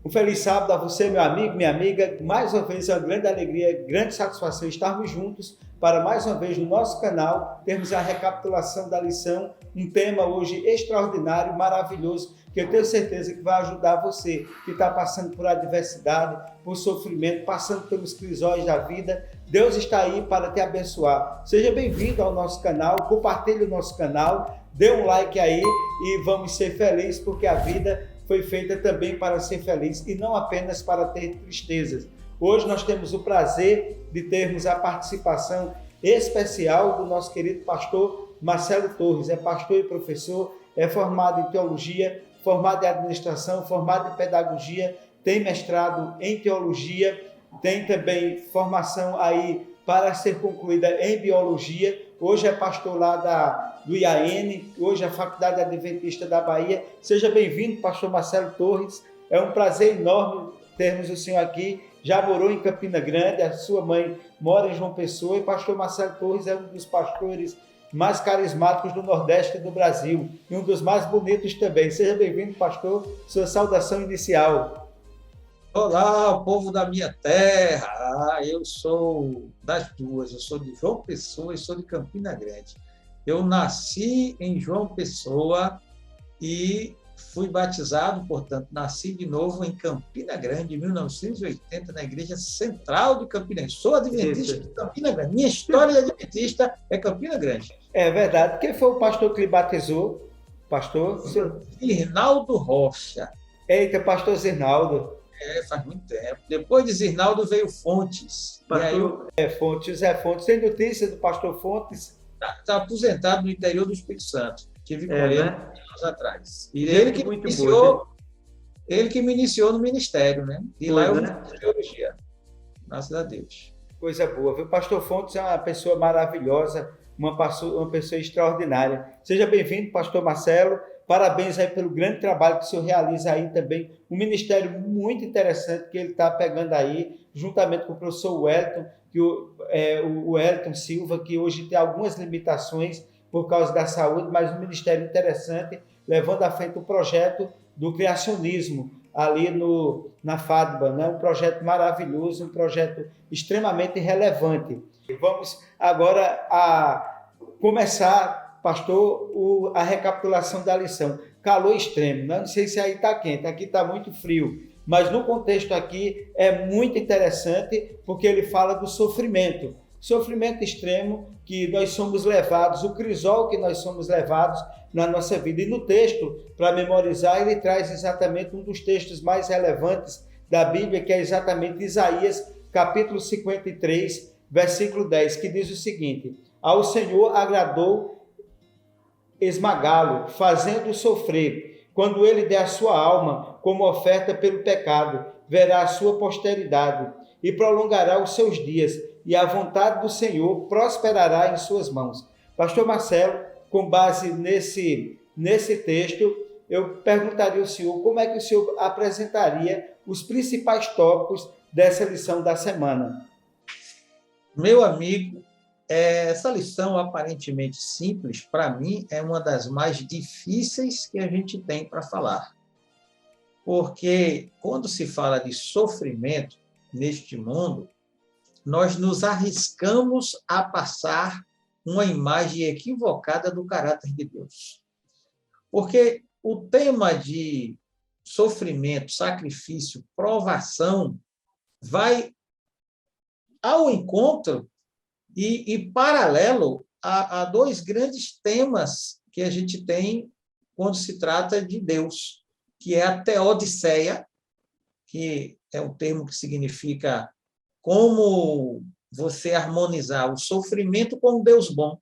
Um feliz sábado a você, meu amigo, minha amiga. Mais uma vez é uma grande alegria, grande satisfação estarmos juntos para mais uma vez no nosso canal termos a recapitulação da lição, um tema hoje extraordinário, maravilhoso, que eu tenho certeza que vai ajudar você que está passando por adversidade, por sofrimento, passando pelos crisóis da vida. Deus está aí para te abençoar. Seja bem-vindo ao nosso canal, compartilhe o nosso canal, dê um like aí e vamos ser felizes porque a vida foi feita também para ser feliz e não apenas para ter tristezas. Hoje nós temos o prazer de termos a participação especial do nosso querido pastor Marcelo Torres. É pastor e professor, é formado em teologia, formado em administração, formado em pedagogia, tem mestrado em teologia, tem também formação aí para ser concluída em biologia. Hoje é pastor lá do IAN, hoje é a Faculdade Adventista da Bahia. Seja bem-vindo, pastor Marcelo Torres. É um prazer enorme termos o senhor aqui. Já morou em Campina Grande, a sua mãe mora em João Pessoa e pastor Marcelo Torres é um dos pastores mais carismáticos do Nordeste do Brasil e um dos mais bonitos também. Seja bem-vindo, pastor. Sua saudação inicial. Olá, povo da minha terra! Eu sou das duas, eu sou de João Pessoa e sou de Campina Grande. Eu nasci em João Pessoa e fui batizado, portanto, nasci de novo em Campina Grande, em 1980, na Igreja Central de Campina Grande. Sou adventista de Campina Grande. Minha história de adventista é Campina Grande. É verdade. Quem foi o pastor que lhe batizou? Pastor? Zirnaldo Rocha. Eita, pastor Zirnaldo. Faz muito tempo. Depois de Zirnaldo veio Fontes. Pastor José Fontes. Tem notícia do pastor Fontes? Está aposentado no interior do Espírito Santo. Tive com ele anos atrás. E ele que me iniciou no ministério, né? E lá eu fiz teologia. Graças a Deus. Coisa boa, viu? Pastor Fontes é uma pessoa maravilhosa, uma pessoa extraordinária. Seja bem-vindo, pastor Marcelo. Parabéns aí pelo grande trabalho que o senhor realiza aí também. Um ministério muito interessante que ele está pegando aí, juntamente com o professor Wellington, o Wellington Silva, que hoje tem algumas limitações por causa da saúde, mas um ministério interessante, levando à frente o projeto do criacionismo ali na FADBA, né? Um projeto maravilhoso, um projeto extremamente relevante. Vamos agora a começar, pastor, a recapitulação da lição. Calor extremo, né? Não sei se aí está quente, aqui está muito frio, mas no contexto aqui é muito interessante porque ele fala do sofrimento. Sofrimento extremo que nós somos levados, o crisol que nós somos levados na nossa vida. E no texto, para memorizar, ele traz exatamente um dos textos mais relevantes da Bíblia, que é exatamente Isaías, capítulo 53, versículo 10, que diz o seguinte: ao Senhor agradou esmagá-lo, fazendo-o sofrer. Quando ele der a sua alma como oferta pelo pecado, verá a sua posteridade e prolongará os seus dias, e a vontade do Senhor prosperará em suas mãos. Pastor Marcelo, com base nesse texto, eu perguntaria ao senhor como é que o senhor apresentaria os principais tópicos dessa lição da semana. Meu amigo, essa lição aparentemente simples, para mim, é uma das mais difíceis que a gente tem para falar. Porque quando se fala de sofrimento neste mundo, nós nos arriscamos a passar uma imagem equivocada do caráter de Deus. Porque o tema de sofrimento, sacrifício, provação, vai ao encontro e paralelo a dois grandes temas que a gente tem quando se trata de Deus, que é a teodiceia, que é um termo que significa como você harmonizar o sofrimento com Deus bom.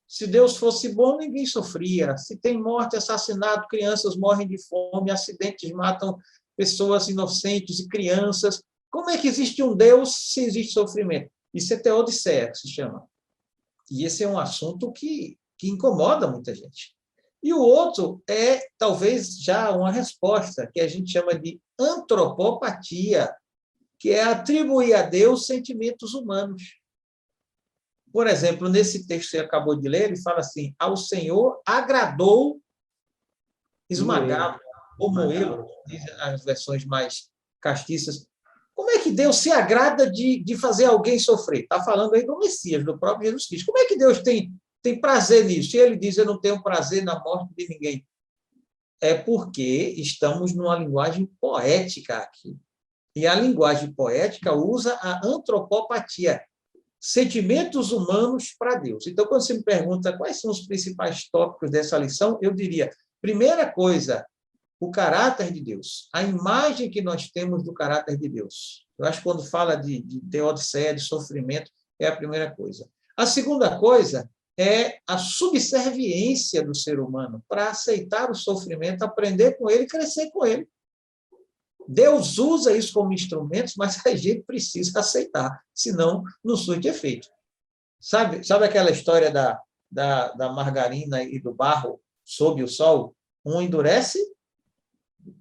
Se Deus fosse bom, ninguém sofria. Se tem morte, assassinato, crianças morrem de fome, acidentes matam pessoas inocentes e crianças. Como é que existe um Deus se existe sofrimento? Isso é teodiceia, que se chama. E esse é um assunto que incomoda muita gente. E o outro é, talvez, já uma resposta, que a gente chama de antropopatia, que é atribuir a Deus sentimentos humanos. Por exemplo, nesse texto que você acabou de ler, ele fala assim: ao Senhor agradou esmagá-lo. ou moê-lo, dizem as versões mais castiças. Como é que Deus se agrada de fazer alguém sofrer? Está falando aí do Messias, do próprio Jesus Cristo. Como é que Deus tem prazer nisso? Se ele diz, eu não tenho prazer na morte de ninguém. É porque estamos numa linguagem poética aqui. E a linguagem poética usa a antropopatia, sentimentos humanos para Deus. Então, quando você me pergunta quais são os principais tópicos dessa lição, eu diria, primeira coisa, o caráter de Deus, a imagem que nós temos do caráter de Deus. Eu acho que quando fala de teodiceia, de sofrimento, é a primeira coisa. A segunda coisa é a subserviência do ser humano para aceitar o sofrimento, aprender com ele e crescer com ele. Deus usa isso como instrumentos, mas a gente precisa aceitar, senão não surte efeito. Sabe aquela história da margarina e do barro sob o sol? Um endurece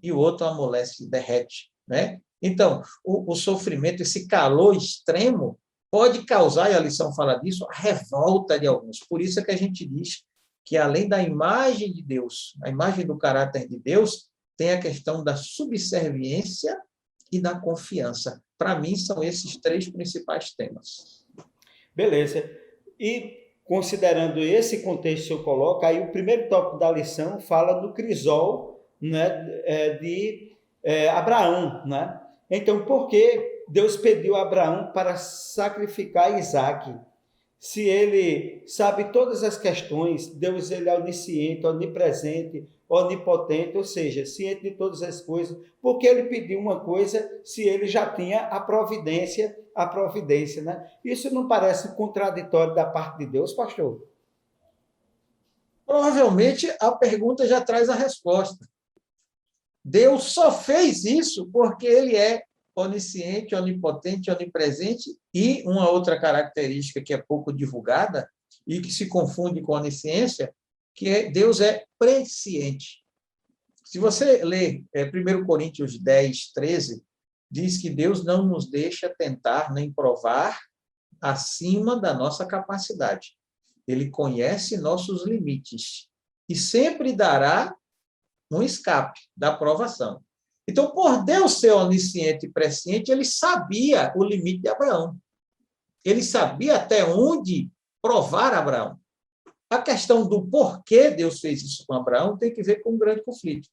e o outro amolece, derrete. Né? Então, o sofrimento, esse calor extremo, pode causar, e a lição fala disso, a revolta de alguns. Por isso é que a gente diz que, além da imagem de Deus, a imagem do caráter de Deus, tem a questão da subserviência e da confiança. Para mim, são esses três principais temas. Beleza. E, considerando esse contexto que eu coloco, aí o primeiro tópico da lição fala do crisol, né, de Abraão. Né? Então, por que Deus pediu a Abraão para sacrificar Isaque? Se ele sabe todas as questões, Deus ele é onisciente, onipresente, onipotente, ou seja, ciente de todas as coisas, por que ele pediu uma coisa se ele já tinha a providência, né? Isso não parece contraditório da parte de Deus, pastor? Provavelmente a pergunta já traz a resposta. Deus só fez isso porque ele é onisciente, onipotente, onipresente, e uma outra característica que é pouco divulgada e que se confunde com onisciência, que é Deus é presciente. Se você ler 1 Coríntios 10, 13, diz que Deus não nos deixa tentar nem provar acima da nossa capacidade. Ele conhece nossos limites e sempre dará um escape da provação. Então, por Deus ser onisciente e presciente, ele sabia o limite de Abraão. Ele sabia até onde provar Abraão. A questão do porquê Deus fez isso com Abraão tem que ver com um grande conflito.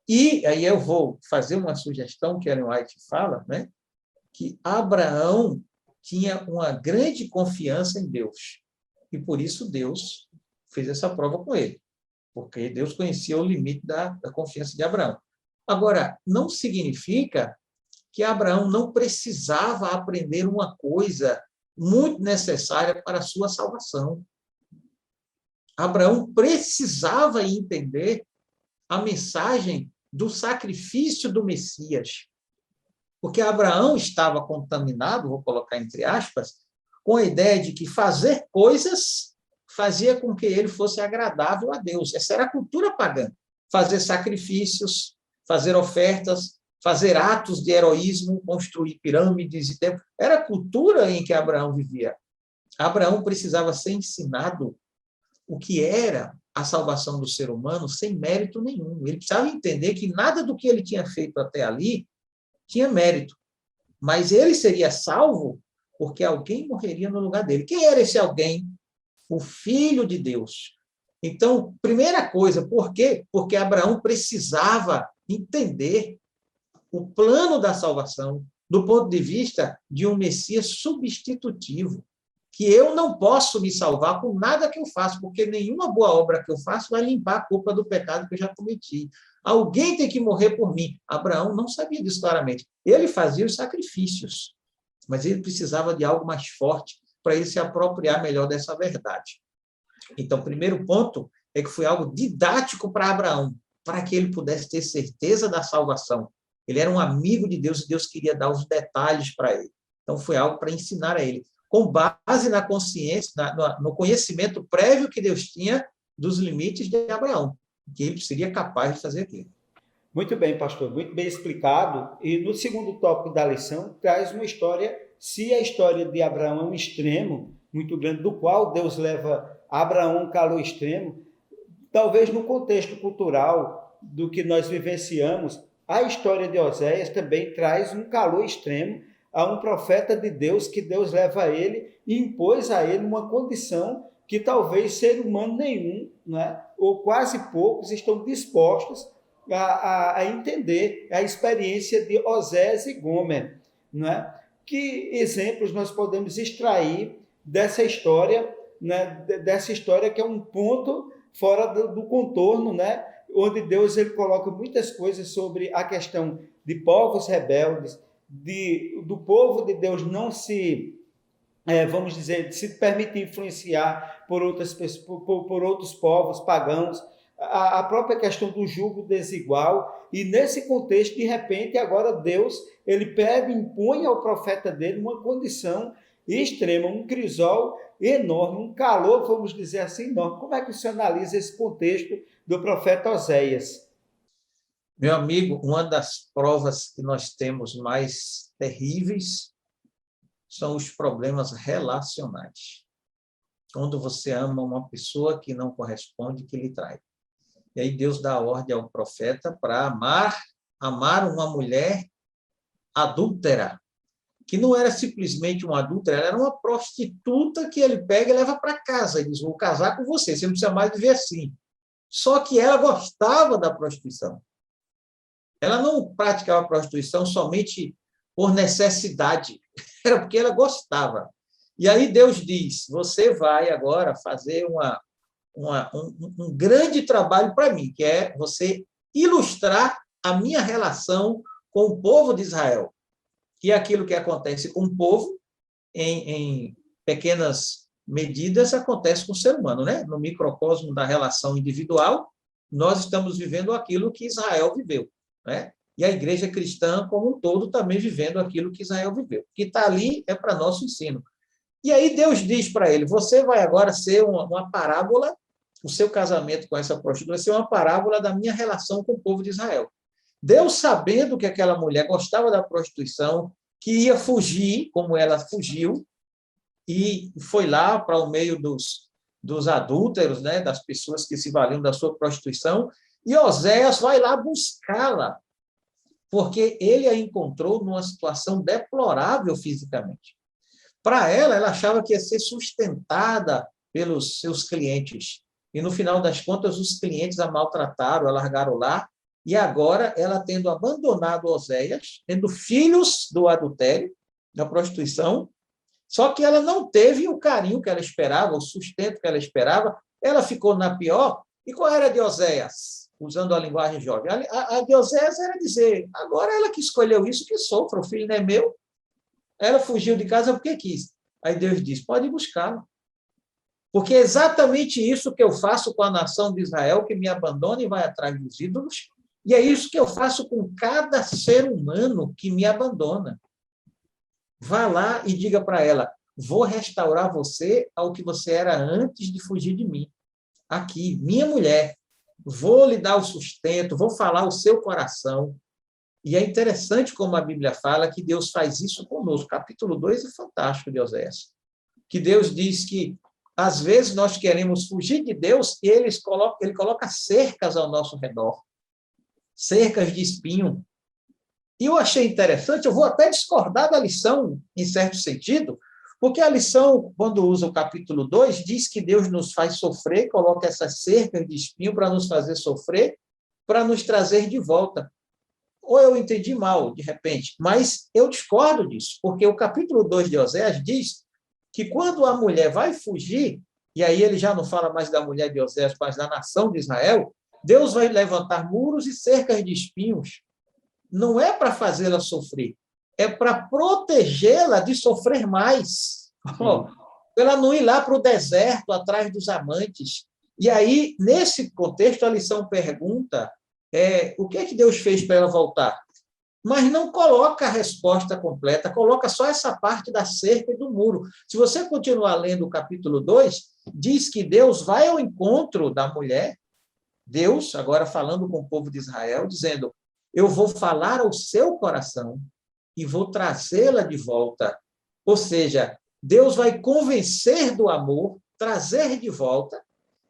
E aí eu vou fazer uma sugestão que Ellen White fala, né? Que Abraão tinha uma grande confiança em Deus. E por isso Deus fez essa prova com ele. Porque Deus conhecia o limite da confiança de Abraão. Agora, não significa que Abraão não precisava aprender uma coisa muito necessária para a sua salvação. Abraão precisava entender a mensagem do sacrifício do Messias. Porque Abraão estava contaminado, vou colocar entre aspas, com a ideia de que fazer coisas fazia com que ele fosse agradável a Deus. Essa era a cultura pagã. Fazer sacrifícios, fazer ofertas, fazer atos de heroísmo, construir pirâmides e templos. Era a cultura em que Abraão vivia. Abraão precisava ser ensinado o que era a salvação do ser humano sem mérito nenhum. Ele precisava entender que nada do que ele tinha feito até ali tinha mérito. Mas ele seria salvo porque alguém morreria no lugar dele. Quem era esse alguém? O Filho de Deus. Então, primeira coisa, por quê? Porque Abraão precisava entender o plano da salvação do ponto de vista de um Messias substitutivo, que eu não posso me salvar com nada que eu faço, porque nenhuma boa obra que eu faço vai limpar a culpa do pecado que eu já cometi. Alguém tem que morrer por mim. Abraão não sabia disso claramente. Ele fazia os sacrifícios, mas ele precisava de algo mais forte para ele se apropriar melhor dessa verdade. Então, o primeiro ponto é que foi algo didático para Abraão, para que ele pudesse ter certeza da salvação. Ele era um amigo de Deus e Deus queria dar os detalhes para ele. Então, foi algo para ensinar a ele, com base na consciência, no conhecimento prévio que Deus tinha dos limites de Abraão, que ele seria capaz de fazer aquilo. Muito bem, pastor, muito bem explicado. E no segundo tópico da lição, traz uma história, se a história de Abraão é um extremo muito grande, do qual Deus leva Abraão a um calor extremo, talvez no contexto cultural, do que nós vivenciamos, a história de Oséias também traz um calor extremo a um profeta de Deus, que Deus leva a ele e impôs a ele uma condição que talvez ser humano nenhum, né, ou quase poucos, estão dispostos a entender a experiência de Osés e Gomer. Né? Que exemplos nós podemos extrair dessa história, né, dessa história que é um ponto fora do contorno, né, onde Deus ele coloca muitas coisas sobre a questão de povos rebeldes, do povo de Deus não se, vamos dizer, se permitir influenciar por outros povos pagãos, a própria questão do jugo desigual, e nesse contexto, de repente, agora Deus, ele pega e impõe ao profeta dele uma condição extrema, um crisol enorme, um calor, vamos dizer assim, enorme. Como é que você analisa esse contexto do profeta Oséias? Meu amigo, uma das provas que nós temos mais terríveis são os problemas relacionais. Quando você ama uma pessoa que não corresponde, que lhe trai. E aí Deus dá ordem ao profeta para amar uma mulher adúltera, que não era simplesmente uma adúltera, ela era uma prostituta que ele pega e leva para casa. Ele diz, vou casar com você, você não precisa mais viver assim. Só que ela gostava da prostituição. Ela não praticava a prostituição somente por necessidade, era porque ela gostava. E aí Deus diz, você vai agora fazer um grande trabalho para mim, que é você ilustrar a minha relação com o povo de Israel. Que é aquilo que acontece com o povo, em pequenas medidas, acontece com o ser humano, né? No microcosmo da relação individual, nós estamos vivendo aquilo que Israel viveu, né? E a igreja cristã, como um todo, também vivendo aquilo que Israel viveu. O que está ali é para nosso ensino. E aí Deus diz para ele, você vai agora ser uma parábola, o seu casamento com essa prostituta vai ser uma parábola da minha relação com o povo de Israel. Deus, sabendo que aquela mulher gostava da prostituição, que ia fugir, como ela fugiu, e foi lá para o meio dos adúlteros, né, das pessoas que se valiam da sua prostituição, e Oséias vai lá buscá-la, porque ele a encontrou numa situação deplorável fisicamente. Para ela, ela achava que ia ser sustentada pelos seus clientes, e no final das contas, os clientes a maltrataram, a largaram lá, e agora ela tendo abandonado Oséias, tendo filhos do adultério, da prostituição, só que ela não teve o carinho que ela esperava, o sustento que ela esperava, ela ficou na pior. E qual era a de Oséias? Usando a linguagem jovem. A de Oséias era dizer, agora ela que escolheu isso, que sofra, o filho não é meu. Ela fugiu de casa porque quis. Aí Deus diz, pode buscá-la. Porque é exatamente isso que eu faço com a nação de Israel, que me abandona e vai atrás dos ídolos, e é isso que eu faço com cada ser humano que me abandona. Vá lá e diga para ela, vou restaurar você ao que você era antes de fugir de mim. Aqui, minha mulher, vou lhe dar o sustento, vou falar o seu coração. E é interessante como a Bíblia fala que Deus faz isso conosco. Capítulo 2 é fantástico de Oséias. Que Deus diz que, às vezes, nós queremos fugir de Deus e ele coloca cercas ao nosso redor. Cercas de espinho. E eu achei interessante, eu vou até discordar da lição, em certo sentido, porque a lição, quando usa o capítulo 2, diz que Deus nos faz sofrer, coloca essas cercas de espinho para nos fazer sofrer, para nos trazer de volta. Ou eu entendi mal, de repente, mas eu discordo disso, porque o capítulo 2 de Oséias diz que quando a mulher vai fugir, e aí ele já não fala mais da mulher de Oséias, mas da nação de Israel, Deus vai levantar muros e cercas de espinhos. Não é para fazê-la sofrer, é para protegê-la de sofrer mais. Para ela não ir lá para o deserto, atrás dos amantes. E aí, nesse contexto, a lição pergunta o que é que Deus fez para ela voltar? Mas não coloca a resposta completa, coloca só essa parte da cerca e do muro. Se você continuar lendo o capítulo 2, diz que Deus vai ao encontro da mulher, Deus, agora falando com o povo de Israel, dizendo, eu vou falar ao seu coração e vou trazê-la de volta. Ou seja, Deus vai convencer do amor, trazer de volta,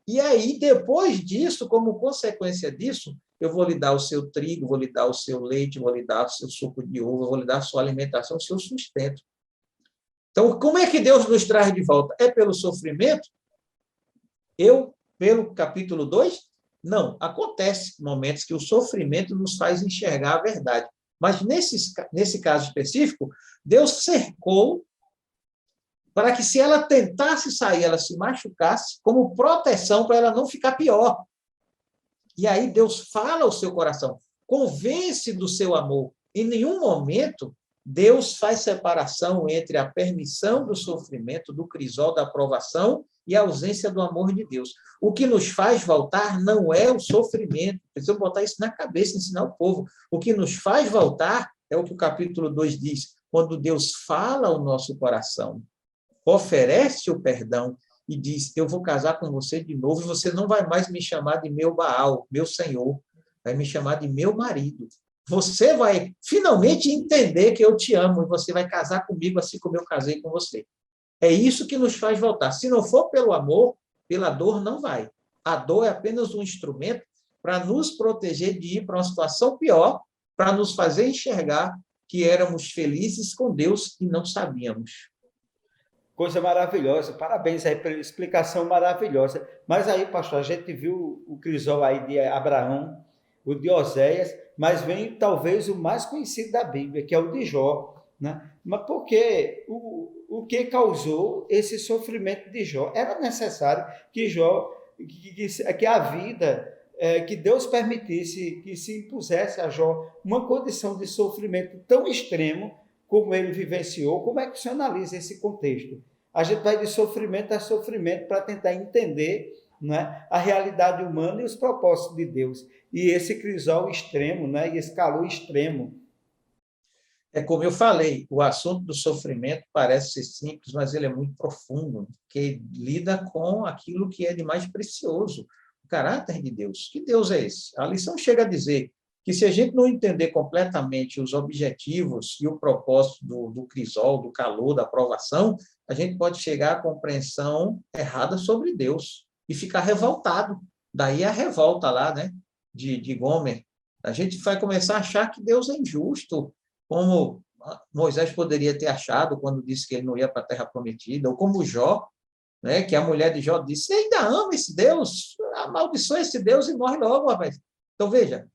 e aí, depois disso, como consequência disso, eu vou lhe dar o seu trigo, vou lhe dar o seu leite, vou lhe dar o seu suco de uva, vou lhe dar a sua alimentação, o seu sustento. Então, como é que Deus nos traz de volta? É pelo sofrimento? Pelo capítulo 2? Não. Acontece momentos que o sofrimento nos faz enxergar a verdade. Mas, nesse caso específico, Deus cercou para que, se ela tentasse sair, ela se machucasse, como proteção para ela não ficar pior. E aí Deus fala ao seu coração, convence do seu amor. Em nenhum momento Deus faz separação entre a permissão do sofrimento, do crisol da aprovação e a ausência do amor de Deus. O que nos faz voltar não é o sofrimento. Precisamos botar isso na cabeça, ensinar o povo. O que nos faz voltar é o que o capítulo 2 diz, quando Deus fala ao nosso coração, oferece o perdão e diz, eu vou casar com você de novo, e você não vai mais me chamar de meu Baal, meu Senhor, vai me chamar de meu marido. Você vai finalmente entender que eu te amo, e você vai casar comigo assim como eu casei com você. É isso que nos faz voltar. Se não for pelo amor, pela dor, não vai. A dor é apenas um instrumento para nos proteger de ir para uma situação pior, para nos fazer enxergar que éramos felizes com Deus e não sabíamos. Coisa maravilhosa, parabéns aí pela explicação maravilhosa. Mas aí, pastor, a gente viu o crisol aí de Abraão, o de Oséias, mas vem talvez o mais conhecido da Bíblia, que é o de Jó, né? Mas por que o que causou esse sofrimento de Jó? Era necessário que Jó, que a vida, que Deus permitisse, que se impusesse a Jó uma condição de sofrimento tão extremo como ele vivenciou. Como é que você analisa esse contexto? A gente vai de sofrimento a sofrimento para tentar entender, né, a realidade humana e os propósitos de Deus. E esse crisol extremo, né, e esse calor extremo. É como eu falei, o assunto do sofrimento parece ser simples, mas ele é muito profundo, porque lida com aquilo que é de mais precioso, o caráter de Deus. Que Deus é esse? A lição chega a dizer que, se a gente não entender completamente os objetivos e o propósito do crisol, do calor, da aprovação, a gente pode chegar à compreensão errada sobre Deus e ficar revoltado. Daí a revolta lá, né, de Gomer. A gente vai começar a achar que Deus é injusto, como Moisés poderia ter achado quando disse que ele não ia para a Terra Prometida, ou como Jó, né, que a mulher de Jó disse, você ainda ama esse Deus, amaldiçoa esse Deus e morre logo, rapaz. Então, veja,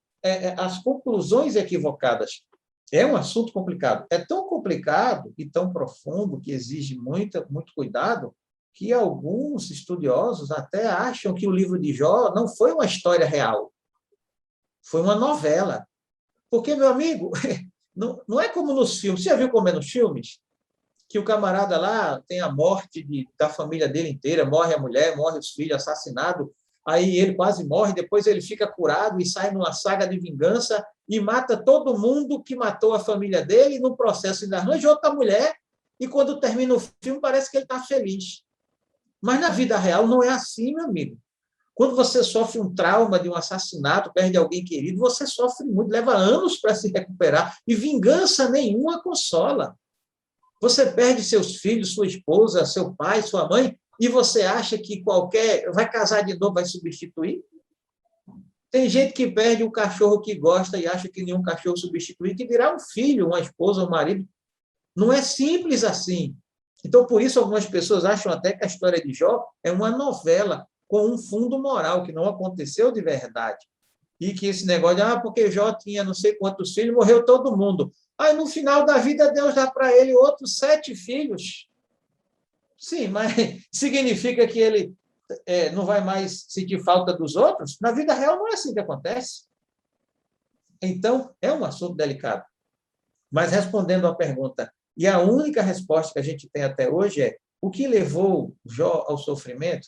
as conclusões equivocadas. É um assunto complicado. É tão complicado e tão profundo que exige muito cuidado, que alguns estudiosos até acham que o livro de Jó não foi uma história real, foi uma novela. Porque, meu amigo, não é como nos filmes. Você já viu como é nos filmes? Que o camarada lá tem a morte da família dele inteira, morre a mulher, morre os filhos, assassinado, aí ele quase morre, depois ele fica curado e sai numa saga de vingança e mata todo mundo que matou a família dele, e no processo ele arranja outra mulher, e quando termina o filme parece que ele está feliz. Mas na vida real não é assim, meu amigo. Quando você sofre um trauma de um assassinato, perde alguém querido, você sofre muito, leva anos para se recuperar, e vingança nenhuma consola. Você perde seus filhos, sua esposa, seu pai, sua mãe, e você acha que vai casar de novo, vai substituir? Tem gente que perde o cachorro que gosta e acha que nenhum cachorro substitui, que virá um filho, uma esposa, um marido. Não é simples assim. Então, por isso, algumas pessoas acham até que a história de Jó é uma novela com um fundo moral, que não aconteceu de verdade. E que esse negócio de, porque Jó tinha não sei quantos filhos, morreu todo mundo. Aí, no final da vida, Deus dá para ele outros 7 filhos. Sim, mas significa que ele não vai mais sentir falta dos outros? Na vida real, não é assim que acontece. Então, é um assunto delicado. Mas, respondendo à pergunta, e a única resposta que a gente tem até hoje é: o que levou Jó ao sofrimento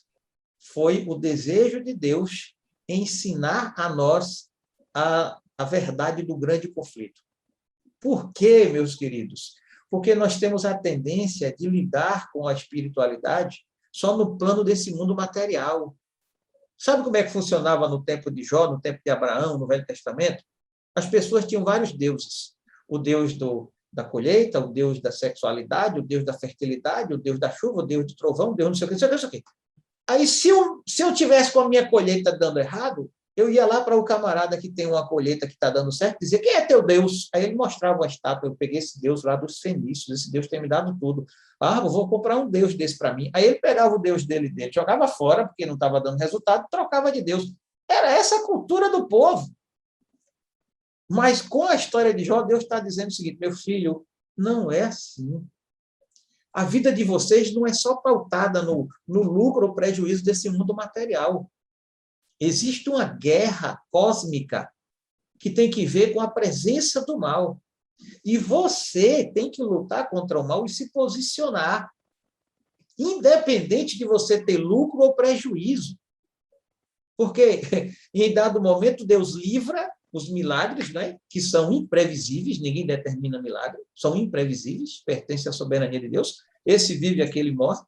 foi o desejo de Deus ensinar a nós a verdade do grande conflito. Por quê, meus queridos? Porque nós temos a tendência de lidar com a espiritualidade só no plano desse mundo material. Sabe como é que funcionava no tempo de Jó, no tempo de Abraão, no Velho Testamento? As pessoas tinham vários deuses. O Deus da colheita, o Deus da sexualidade, o Deus da fertilidade, o Deus da chuva, o Deus do trovão, o Deus não sei o que, não sei o que. Aí, se eu tivesse com a minha colheita dando errado, Eu ia lá para o camarada que tem uma colheita que está dando certo, dizia, quem é teu Deus? Aí ele mostrava uma estátua, eu peguei esse Deus lá dos fenícios, esse Deus tem me dado tudo. Ah, eu vou comprar um Deus desse para mim. Aí ele pegava o Deus dele, jogava fora, porque não estava dando resultado, trocava de Deus. Era essa a cultura do povo. Mas com a história de Jó, Deus está dizendo o seguinte, meu filho, não é assim. A vida de vocês não é só pautada no lucro ou prejuízo desse mundo material. Existe uma guerra cósmica que tem que ver com a presença do mal. E você tem que lutar contra o mal e se posicionar, independente de você ter lucro ou prejuízo. Porque, em dado momento, Deus livra os milagres, né, que são imprevisíveis, ninguém determina milagre, são imprevisíveis, pertencem à soberania de Deus. Esse vive, aquele morre.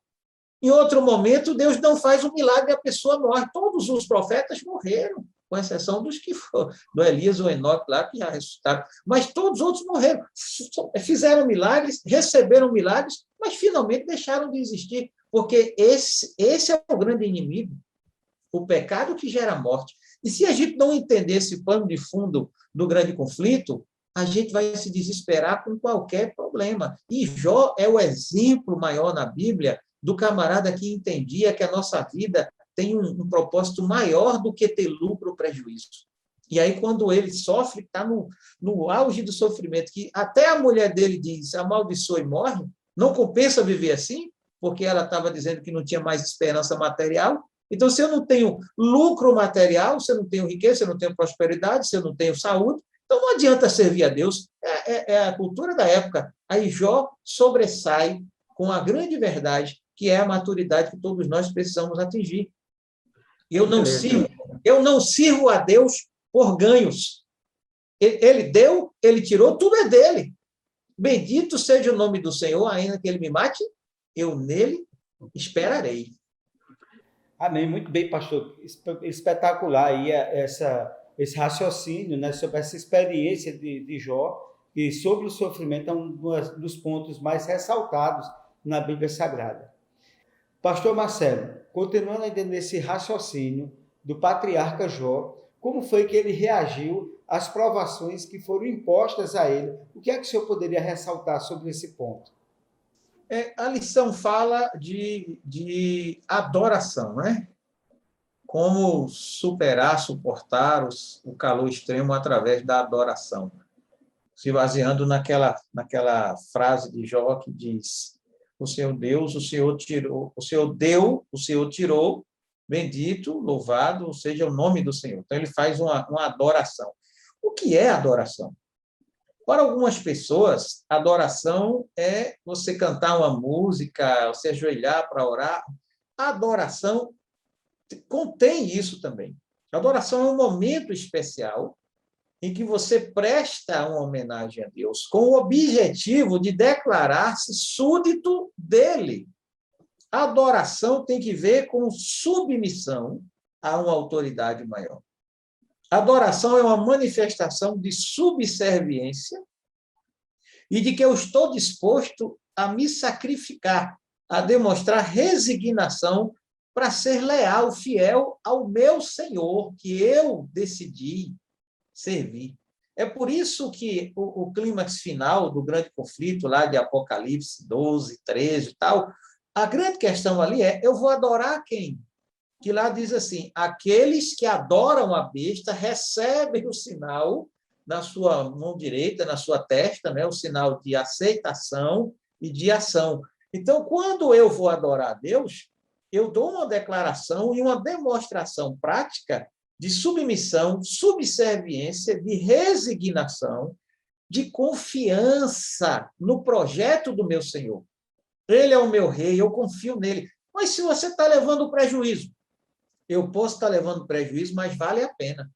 Em outro momento, Deus não faz um milagre e a pessoa morre. Todos os profetas morreram, com exceção dos que foram, do Elias ou Enoque, lá, que já ressuscitaram. Mas todos os outros morreram. Fizeram milagres, receberam milagres, mas finalmente deixaram de existir, porque esse é o grande inimigo, o pecado que gera morte. E se a gente não entender esse pano de fundo do grande conflito, a gente vai se desesperar com qualquer problema. E Jó é o exemplo maior na Bíblia do camarada que entendia que a nossa vida tem um propósito maior do que ter lucro ou prejuízo. E aí, quando ele sofre, está no auge do sofrimento, que até a mulher dele diz, amaldiçoa e morre, não compensa viver assim, porque ela estava dizendo que não tinha mais esperança material. Então, se eu não tenho lucro material, se eu não tenho riqueza, se eu não tenho prosperidade, se eu não tenho saúde, então não adianta servir a Deus. É a cultura da época. Aí Jó sobressai com a grande verdade, que é a maturidade que todos nós precisamos atingir. Eu não sirvo a Deus por ganhos. Ele deu, ele tirou, tudo é dele. Bendito seja o nome do Senhor, ainda que ele me mate, eu nele esperarei. Amém, muito bem, pastor. Espetacular aí esse raciocínio, né, sobre essa experiência de Jó, e sobre o sofrimento é um dos pontos mais ressaltados na Bíblia Sagrada. Pastor Marcelo, continuando ainda nesse raciocínio do patriarca Jó, como foi que ele reagiu às provações que foram impostas a ele? O que é que o senhor poderia ressaltar sobre esse ponto? A lição fala de adoração, né? Como superar, suportar o calor extremo através da adoração. Se baseando naquela frase de Jó que diz: o Senhor Deus, o Senhor tirou, o Senhor deu, o Senhor tirou, bendito, louvado seja o nome do Senhor. Então, ele faz uma adoração. O que é adoração? Para algumas pessoas, adoração é você cantar uma música, você ajoelhar para orar. A adoração contém isso também. A adoração é um momento especial em que você presta uma homenagem a Deus, com o objetivo de declarar-se súdito dele. A adoração tem que ver com submissão a uma autoridade maior. A adoração é uma manifestação de subserviência e de que eu estou disposto a me sacrificar, a demonstrar resignação para ser leal, fiel ao meu Senhor, que eu decidi servir. É por isso que o clímax final do grande conflito, lá de Apocalipse 12, 13 e tal, a grande questão ali é, eu vou adorar quem? Que lá diz assim, aqueles que adoram a besta recebem o sinal na sua mão direita, na sua testa, né, o sinal de aceitação e de ação. Então, quando eu vou adorar a Deus, eu dou uma declaração e uma demonstração prática de submissão, subserviência, de resignação, de confiança no projeto do meu Senhor. Ele é o meu rei, eu confio nele. Mas se você está levando prejuízo, eu posso estar levando prejuízo, mas vale a pena.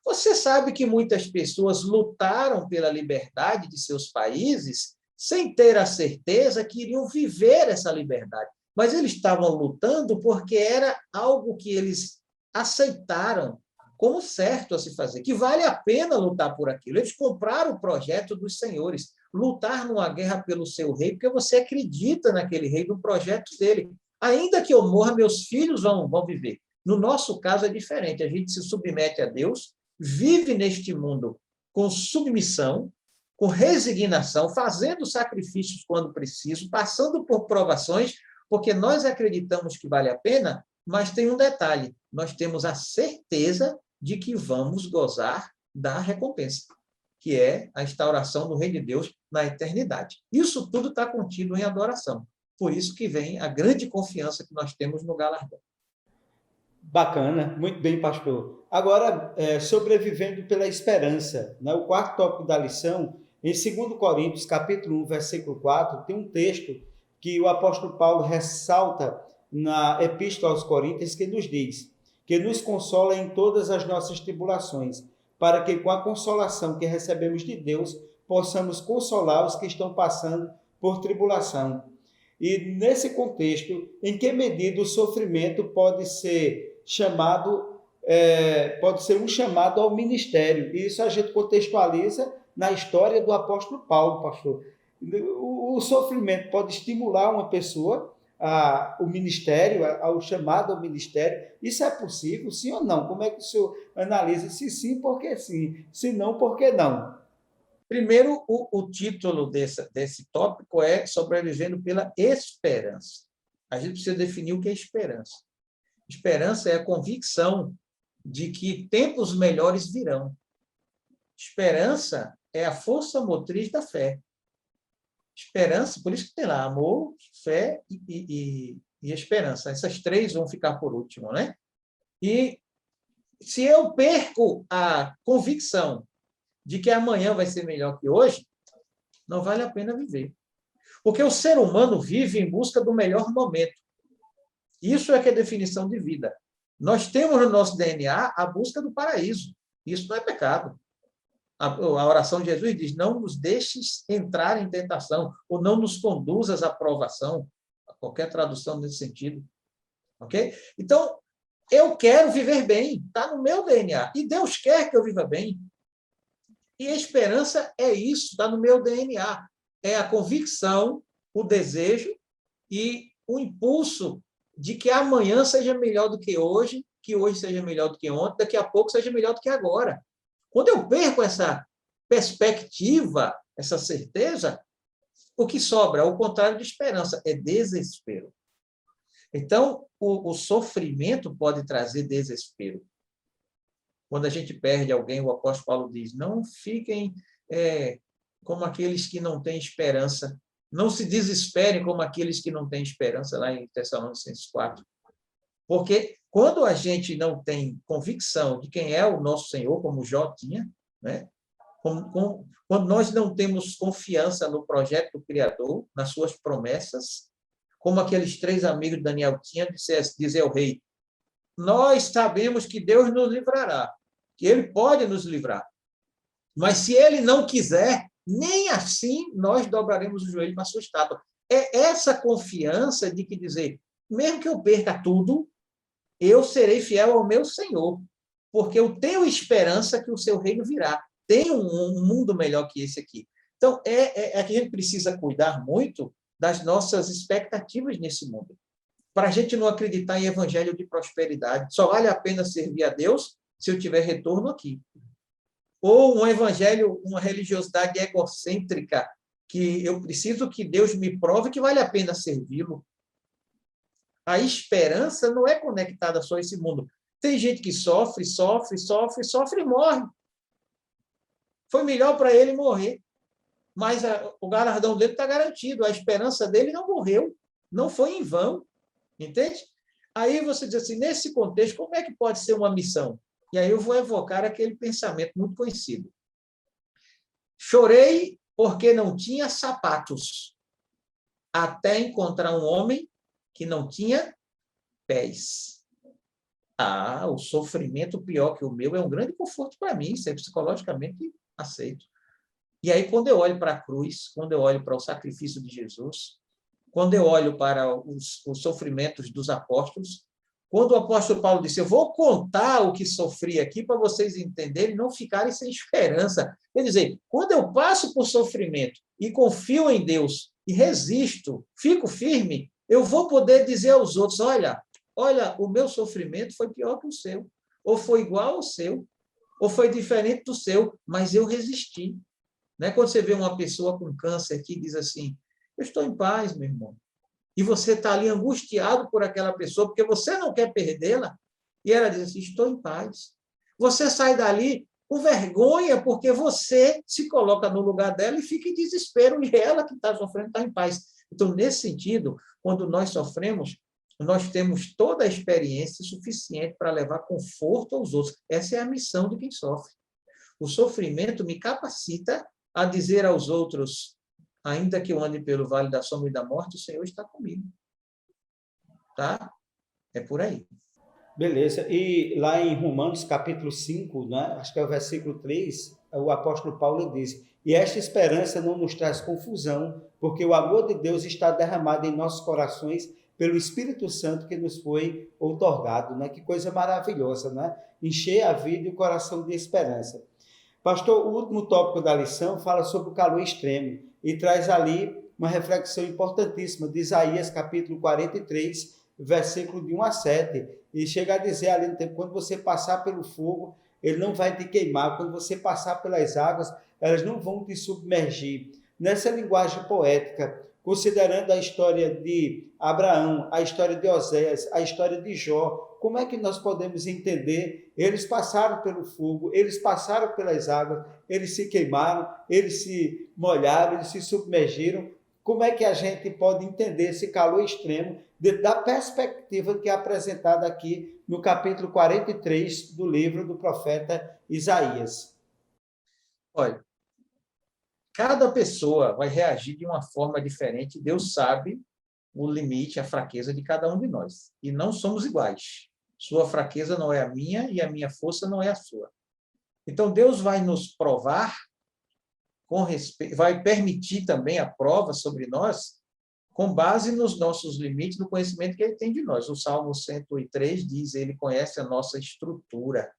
Você sabe que muitas pessoas lutaram pela liberdade de seus países sem ter a certeza que iriam viver essa liberdade. Mas eles estavam lutando porque era algo que eles aceitaram como certo a se fazer, que vale a pena lutar por aquilo. Eles compraram o projeto dos senhores, lutar numa guerra pelo seu rei, porque você acredita naquele rei, no projeto dele. Ainda que eu morra, meus filhos vão viver. No nosso caso é diferente, a gente se submete a Deus, vive neste mundo com submissão, com resignação, fazendo sacrifícios quando preciso, passando por provações, porque nós acreditamos que vale a pena, mas tem um detalhe, nós temos a certeza de que vamos gozar da recompensa, que é a instauração do Reino de Deus na eternidade. Isso tudo está contido em adoração. Por isso que vem a grande confiança que nós temos no galardão. Bacana, muito bem, pastor. Agora, sobrevivendo pela esperança, né? O quarto tópico da lição, em 2 Coríntios, capítulo 1, versículo 4, tem um texto que o apóstolo Paulo ressalta na Epístola aos Coríntios, que nos diz que nos consola em todas as nossas tribulações, para que com a consolação que recebemos de Deus, possamos consolar os que estão passando por tribulação. E nesse contexto, em que medida o sofrimento pode ser um chamado ao ministério? E isso a gente contextualiza na história do apóstolo Paulo, pastor. O sofrimento pode estimular uma pessoa ao ministério, ao chamado ao ministério. Isso é possível, sim ou não? Como é que o senhor analisa? Se sim, por que sim? Se não, por que não? Primeiro, o título desse tópico é Sobrevivendo pela Esperança. A gente precisa definir o que é esperança. Esperança é a convicção de que tempos melhores virão. Esperança é a força motriz da fé. Esperança, por isso que tem lá amor, fé e esperança. Essas três vão ficar por último, né? E se eu perco a convicção de que amanhã vai ser melhor que hoje, não vale a pena viver. Porque o ser humano vive em busca do melhor momento. Isso é que é a definição de vida. Nós temos no nosso DNA a busca do paraíso. Isso não é pecado. A oração de Jesus diz, não nos deixes entrar em tentação, ou não nos conduzas à provação. Qualquer tradução nesse sentido. Ok? Então, eu quero viver bem. Está no meu DNA. E Deus quer que eu viva bem. E a esperança é isso, está no meu DNA. É a convicção, o desejo e o impulso de que amanhã seja melhor do que hoje seja melhor do que ontem, daqui a pouco seja melhor do que agora. Quando eu perco essa perspectiva, essa certeza, o que sobra, ao contrário de esperança, é desespero. Então, o sofrimento pode trazer desespero. Quando a gente perde alguém, o apóstolo Paulo diz, não fiquem como aqueles que não têm esperança, não se desesperem como aqueles que não têm esperança, lá em Tessalonicenses 4. Porque quando a gente não tem convicção de quem é o nosso Senhor, como Jó tinha, né? Quando nós não temos confiança no projeto do Criador, nas suas promessas, como aqueles 3 amigos de Daniel tinham, dizer ao rei, nós sabemos que Deus nos livrará, que Ele pode nos livrar. Mas se Ele não quiser, nem assim nós dobraremos o joelho para a sua estátua. É essa confiança de que dizer, mesmo que eu perca tudo, eu serei fiel ao meu Senhor, porque eu tenho esperança que o seu reino virá. Tem um mundo melhor que esse aqui. Então, é que a gente precisa cuidar muito das nossas expectativas nesse mundo, para a gente não acreditar em evangelho de prosperidade. Só vale a pena servir a Deus se eu tiver retorno aqui. Ou um evangelho, uma religiosidade egocêntrica, que eu preciso que Deus me prove que vale a pena servi-lo. A esperança não é conectada só a esse mundo. Tem gente que sofre e morre. Foi melhor para ele morrer. Mas o galardão dele está garantido. A esperança dele não morreu. Não foi em vão. Entende? Aí você diz assim, nesse contexto, como é que pode ser uma missão? E aí eu vou evocar aquele pensamento muito conhecido. Chorei porque não tinha sapatos, até encontrar um homem que não tinha pés. O sofrimento pior que o meu é um grande conforto para mim, isso é psicologicamente aceito. E aí, quando eu olho para a cruz, quando eu olho para o sacrifício de Jesus, quando eu olho para os sofrimentos dos apóstolos, quando o apóstolo Paulo disse, eu vou contar o que sofri aqui para vocês entenderem e não ficarem sem esperança. Quer dizer, quando eu passo por sofrimento e confio em Deus e resisto, fico firme, eu vou poder dizer aos outros, olha, olha, o meu sofrimento foi pior que o seu, ou foi igual ao seu, ou foi diferente do seu, mas eu resisti. Né? Quando você vê uma pessoa com câncer que diz assim, eu estou em paz, meu irmão, e você está ali angustiado por aquela pessoa, porque você não quer perdê-la, e ela diz assim, estou em paz. Você sai dali com vergonha, porque você se coloca no lugar dela e fica em desespero, e ela que está sofrendo está em paz. Então, nesse sentido, quando nós sofremos, nós temos toda a experiência suficiente para levar conforto aos outros. Essa é a missão de quem sofre. O sofrimento me capacita a dizer aos outros, ainda que eu ande pelo vale da sombra e da morte, o Senhor está comigo. Tá? É por aí. Beleza. E lá em Romanos, capítulo 5, né? Acho que é o versículo 3, o apóstolo Paulo diz, e esta esperança não nos traz confusão, porque o amor de Deus está derramado em nossos corações pelo Espírito Santo que nos foi outorgado, né? Que coisa maravilhosa, né? Encher a vida e o coração de esperança. Pastor, o último tópico da lição fala sobre o calor extremo e traz ali uma reflexão importantíssima de Isaías, capítulo 43, versículo de 1 a 7. E chega a dizer ali no tempo, quando você passar pelo fogo, ele não vai te queimar. Quando você passar pelas águas, elas não vão te submergir. Nessa linguagem poética, considerando a história de Abraão, a história de Oséias, a história de Jó, como é que nós podemos entender? Eles passaram pelo fogo, eles passaram pelas águas, eles se queimaram, eles se molharam, eles se submergiram. Como é que a gente pode entender esse calor extremo da perspectiva que é apresentada aqui no capítulo 43 do livro do profeta Isaías? Olha, cada pessoa vai reagir de uma forma diferente. Deus sabe o limite, a fraqueza de cada um de nós. E não somos iguais. Sua fraqueza não é a minha e a minha força não é a sua. Então, Deus vai nos provar, com respeito, vai permitir também a prova sobre nós, com base nos nossos limites, no conhecimento que Ele tem de nós. O Salmo 103 diz, Ele conhece a nossa estrutura,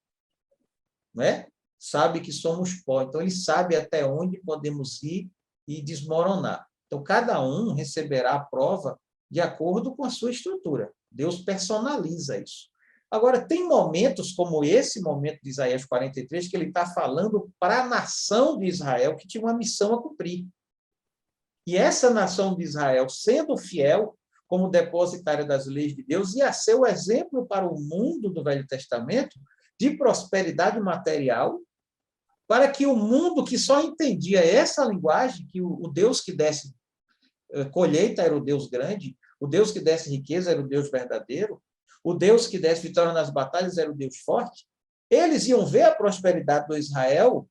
né? Sabe que somos pó, então Ele sabe até onde podemos ir e desmoronar. Então, cada um receberá a prova de acordo com a sua estrutura. Deus personaliza isso. Agora, tem momentos como esse momento de Isaías 43, que ele está falando para a nação de Israel, que tinha uma missão a cumprir. E essa nação de Israel, sendo fiel, como depositária das leis de Deus, ia ser o exemplo para o mundo do Velho Testamento de prosperidade material, para que o mundo que só entendia essa linguagem, que o Deus que desse colheita era o Deus grande, o Deus que desse riqueza era o Deus verdadeiro, o Deus que desse vitória nas batalhas era o Deus forte, eles iam ver a prosperidade do Israel,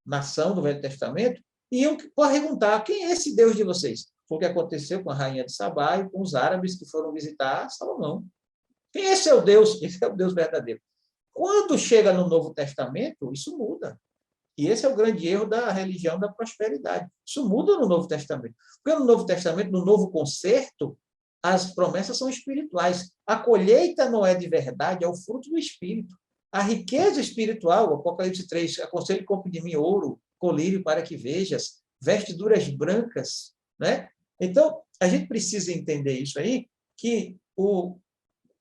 nação do Velho Testamento, e iam perguntar, quem é esse Deus de vocês? Foi o que aconteceu com a rainha de Sabá e com os árabes que foram visitar Salomão. Quem é seu Deus? Esse é o Deus verdadeiro. Quando chega no Novo Testamento, isso muda. E esse é o grande erro da religião da prosperidade. Isso muda no Novo Testamento. Porque no Novo Testamento, no Novo Concerto, as promessas são espirituais. A colheita não é de verdade, é o fruto do Espírito. A riqueza espiritual, Apocalipse 3, aconselho compre de mim ouro, colírio para que vejas, vestiduras brancas, né? Então, a gente precisa entender isso aí, que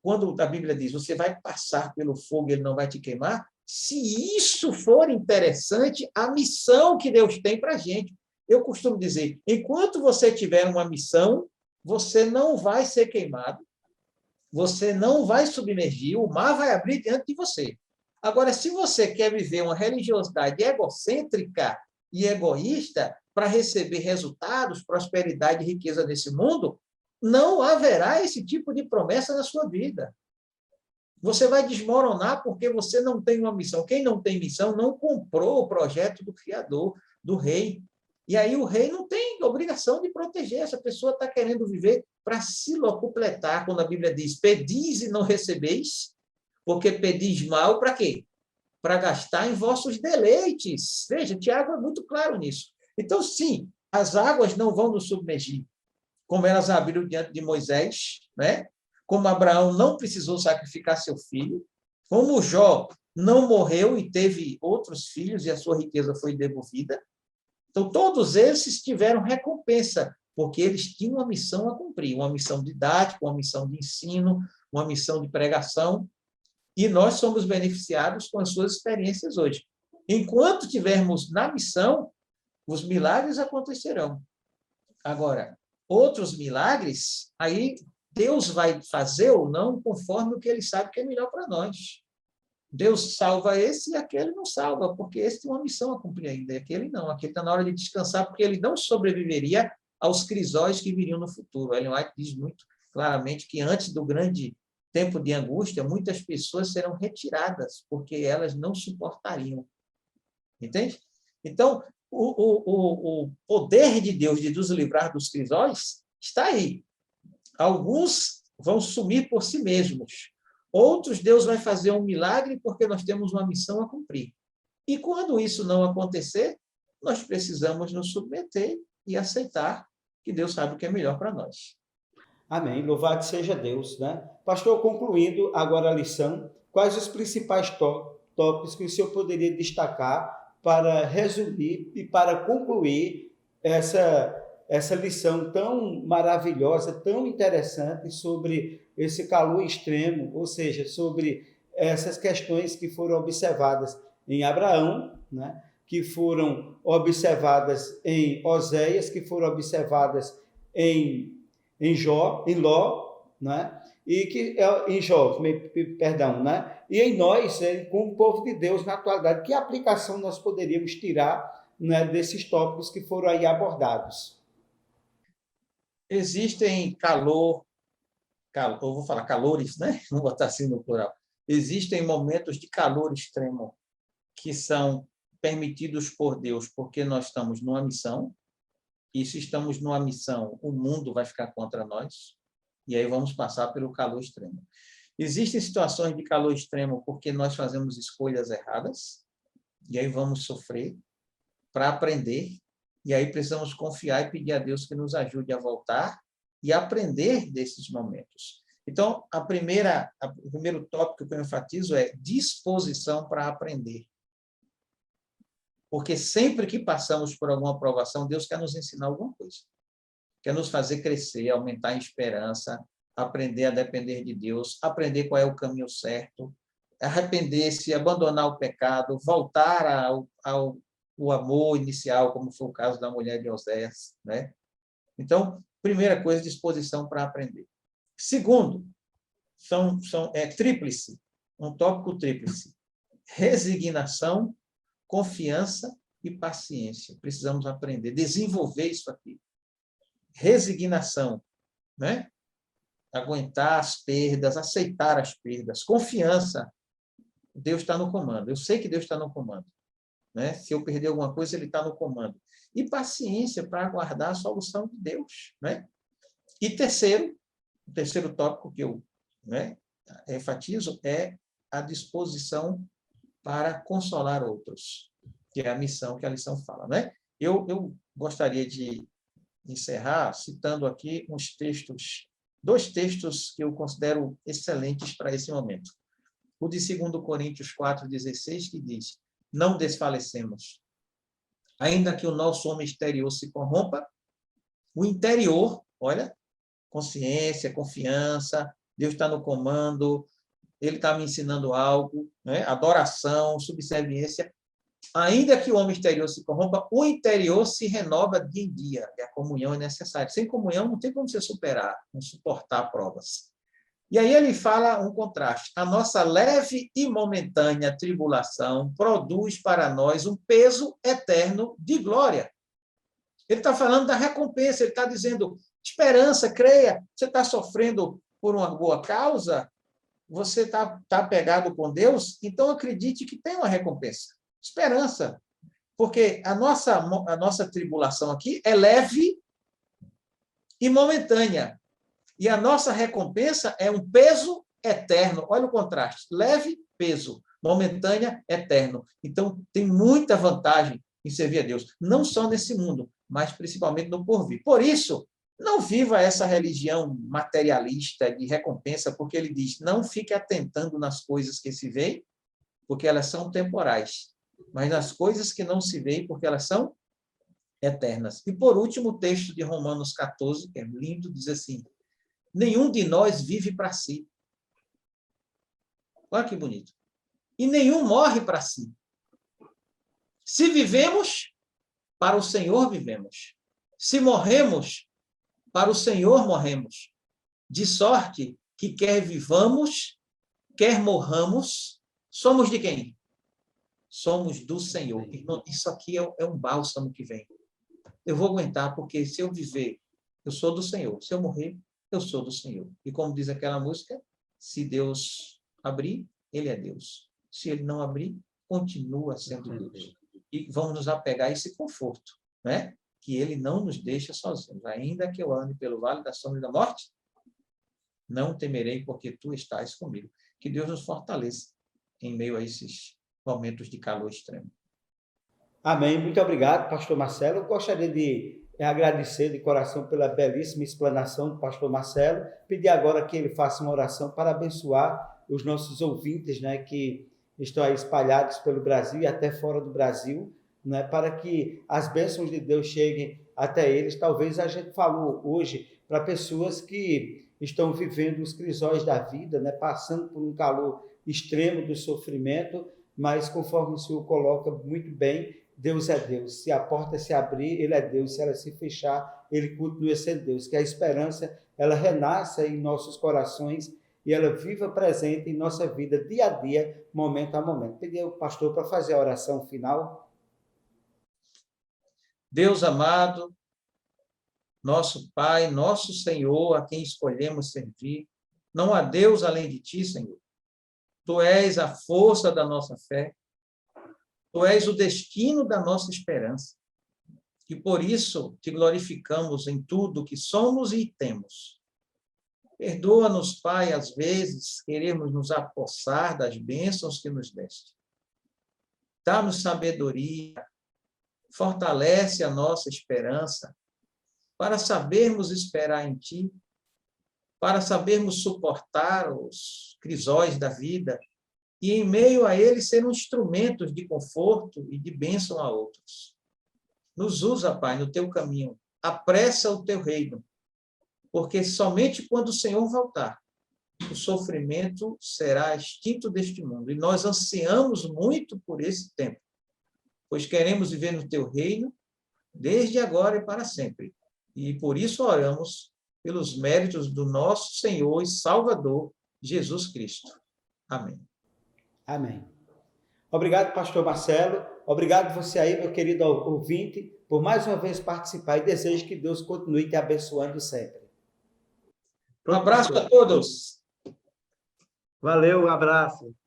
quando a Bíblia diz, você vai passar pelo fogo e ele não vai te queimar, se isso for interessante, a missão que Deus tem para a gente. Eu costumo dizer, enquanto você tiver uma missão, você não vai ser queimado, você não vai submergir, o mar vai abrir diante de você. Agora, se você quer viver uma religiosidade egocêntrica e egoísta para receber resultados, prosperidade e riqueza nesse mundo, não haverá esse tipo de promessa na sua vida. Você vai desmoronar porque você não tem uma missão. Quem não tem missão não comprou o projeto do Criador, do Rei. E aí o Rei não tem obrigação de proteger. Essa pessoa está querendo viver para se locupletar, quando a Bíblia diz, pedis e não recebeis, porque pedis mal para quê? Para gastar em vossos deleites. Veja, Tiago é muito claro nisso. Então, sim, as águas não vão nos submergir, como elas abriram diante de Moisés, né? Como Abraão não precisou sacrificar seu filho, como Jó não morreu e teve outros filhos e a sua riqueza foi devolvida. Então, todos esses tiveram recompensa, porque eles tinham uma missão a cumprir, uma missão didática, uma missão de ensino, uma missão de pregação, e nós somos beneficiados com as suas experiências hoje. Enquanto tivermos na missão, os milagres acontecerão. Agora, outros milagres, aí Deus vai fazer ou não conforme o que ele sabe que é melhor para nós. Deus salva esse e aquele não salva, porque esse tem uma missão a cumprir ainda, e aquele não. Aquele está na hora de descansar, porque ele não sobreviveria aos crisóis que viriam no futuro. Ellen White diz muito claramente que antes do grande tempo de angústia, muitas pessoas serão retiradas, porque elas não suportariam. Entende? Então, o poder de Deus de nos livrar dos crisóis está aí. Alguns vão sumir por si mesmos. Outros, Deus vai fazer um milagre porque nós temos uma missão a cumprir. E quando isso não acontecer, nós precisamos nos submeter e aceitar que Deus sabe o que é melhor para nós. Amém. Louvado seja Deus, né? Pastor, concluindo agora a lição, quais os principais tópicos que o senhor poderia destacar para resumir e para concluir essa lição tão maravilhosa, tão interessante sobre esse calor extremo, ou seja, sobre essas questões que foram observadas em Abraão, né? Que foram observadas em Oséias, que foram observadas em Ló, né? E que em Jó, perdão, né? E em nós, como povo de Deus na atualidade, que aplicação nós poderíamos tirar, né, desses tópicos que foram aí abordados? Existem eu vou falar calores, né? Vou botar assim no plural. Existem momentos de calor extremo que são permitidos por Deus, porque nós estamos numa missão, e se estamos numa missão, o mundo vai ficar contra nós, e aí vamos passar pelo calor extremo. Existem situações de calor extremo porque nós fazemos escolhas erradas, e aí vamos sofrer para aprender, e aí precisamos confiar e pedir a Deus que nos ajude a voltar e aprender desses momentos. Então, o primeiro tópico que eu enfatizo é disposição para aprender. Porque sempre que passamos por alguma provação, Deus quer nos ensinar alguma coisa. Quer nos fazer crescer, aumentar a esperança, aprender a depender de Deus, aprender qual é o caminho certo, arrepender-se, abandonar o pecado, voltar ao amor inicial, como foi o caso da mulher de Oséias, né? Então, primeira coisa, disposição para aprender. Segundo, tríplice, um tópico tríplice. Resignação, confiança e paciência. Precisamos aprender, desenvolver isso aqui. Resignação, né? Aguentar as perdas, aceitar as perdas. Confiança, Deus está no comando. Eu sei que Deus está no comando, né? Se eu perder alguma coisa, ele está no comando. E paciência para aguardar a solução de Deus, né? E o terceiro tópico que eu, né, enfatizo é a disposição para consolar outros, que é a missão que a lição fala, né? Eu gostaria de encerrar citando aqui dois textos que eu considero excelentes para esse momento. O de 2 Coríntios 4,16, que diz: não desfalecemos. Ainda que o nosso homem exterior se corrompa, o interior, olha, consciência, confiança, Deus está no comando, ele está me ensinando algo, né? Adoração, subserviência. Ainda que o homem exterior se corrompa, o interior se renova dia em dia, e a comunhão é necessária. Sem comunhão não tem como você suportar provas. E aí ele fala um contraste. A nossa leve e momentânea tribulação produz para nós um peso eterno de glória. Ele está falando da recompensa, ele está dizendo, esperança, creia, você está sofrendo por uma boa causa, você está apegado com Deus, então acredite que tem uma recompensa. Esperança. Porque a nossa tribulação aqui é leve e momentânea. E a nossa recompensa é um peso eterno. Olha o contraste. Leve, peso. Momentânea, eterno. Então, tem muita vantagem em servir a Deus. Não só nesse mundo, mas principalmente no porvir. Por isso, não viva essa religião materialista de recompensa, porque ele diz, não fique atentando nas coisas que se veem, porque elas são temporais, mas nas coisas que não se veem, porque elas são eternas. E, por último, o texto de Romanos 14, que é lindo, diz assim, nenhum de nós vive para si. Olha que bonito. E nenhum morre para si. Se vivemos, para o Senhor vivemos. Se morremos, para o Senhor morremos. De sorte que quer vivamos, quer morramos, somos de quem? Somos do Senhor. Isso aqui é um bálsamo que vem. Eu vou aguentar, porque se eu viver, eu sou do Senhor. Se eu morrer, eu sou do Senhor. E como diz aquela música, se Deus abrir, ele é Deus. Se ele não abrir, continua sendo Deus. E vamos nos apegar a esse conforto, né? Que ele não nos deixa sozinhos. Ainda que eu ande pelo vale da sombra da morte, não temerei, porque tu estás comigo. Que Deus nos fortaleça em meio a esses momentos de calor extremo. Amém. Muito obrigado, pastor Marcelo. Eu gostaria de agradecer de coração pela belíssima explanação do pastor Marcelo. Pedir agora que ele faça uma oração para abençoar os nossos ouvintes, né, que estão aí espalhados pelo Brasil e até fora do Brasil, né, para que as bênçãos de Deus cheguem até eles. Talvez a gente falou hoje para pessoas que estão vivendo os crisóis da vida, né, passando por um calor extremo do sofrimento, mas conforme o Senhor coloca muito bem, Deus é Deus. Se a porta se abrir, ele é Deus. Se ela se fechar, ele continua sendo Deus. Que a esperança, ela renasça em nossos corações e ela viva presente em nossa vida, dia a dia, momento a momento. Pedi ao pastor para fazer a oração final. Deus amado, nosso Pai, nosso Senhor, a quem escolhemos servir, não há Deus além de ti, Senhor. Tu és a força da nossa fé. Tu és o destino da nossa esperança. E por isso te glorificamos em tudo que somos e temos. Perdoa-nos, Pai, às vezes queremos nos apossar das bênçãos que nos deste. Dá-nos sabedoria, fortalece a nossa esperança, para sabermos esperar em Ti, para sabermos suportar os crisóis da vida e, em meio a eles, ser instrumentos de conforto e de bênção a outros. Nos usa, Pai, no Teu caminho. Apressa o Teu reino, porque somente quando o Senhor voltar, o sofrimento será extinto deste mundo. E nós ansiamos muito por esse tempo, pois queremos viver no Teu reino, desde agora e para sempre. E por isso oramos pelos méritos do nosso Senhor e Salvador, Jesus Cristo. Amém. Amém. Obrigado, pastor Marcelo. Obrigado você aí, meu querido ouvinte, por mais uma vez participar e desejo que Deus continue te abençoando sempre. Um abraço a todos. Valeu, um abraço.